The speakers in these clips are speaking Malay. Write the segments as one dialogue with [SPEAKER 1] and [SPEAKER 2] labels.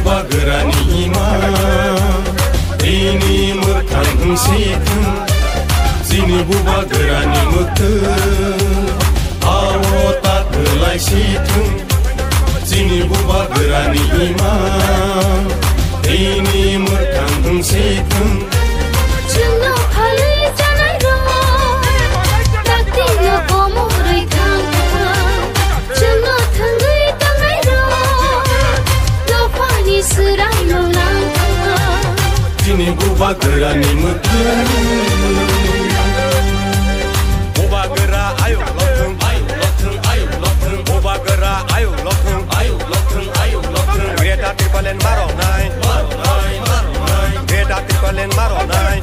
[SPEAKER 1] bubagerani ima ini murtang siteng jini bubagerani mukte awo tak gelai siteng jini bubagerani ima ini murtang siteng
[SPEAKER 2] Chunno phale janai ro takti no komorai thang chunno thangai tangai ro lo pani surai lo lang
[SPEAKER 1] jini bubagerani mukte bubagera ayo lothung bubagera ayo lothung Greta Tirpalen maro nai Greta Tirpalen maro nai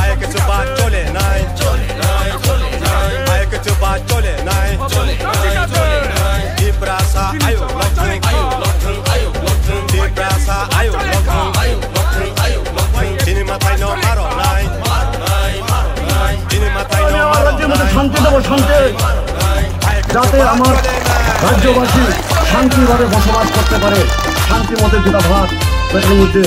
[SPEAKER 1] Ayo ke coba chole nai Ayo ke coba chole nai Di prasa ayo lothung Di prasa ayo lothung Jini matai no maro nai Jini matai no maro nai
[SPEAKER 3] শান্তি দেব শান্তি যাতে আমার রাজ্যবাসী শান্তিভাবে বসবাস করতে পারে শান্তি মতে দুটা ভাত পেটের মধ্যে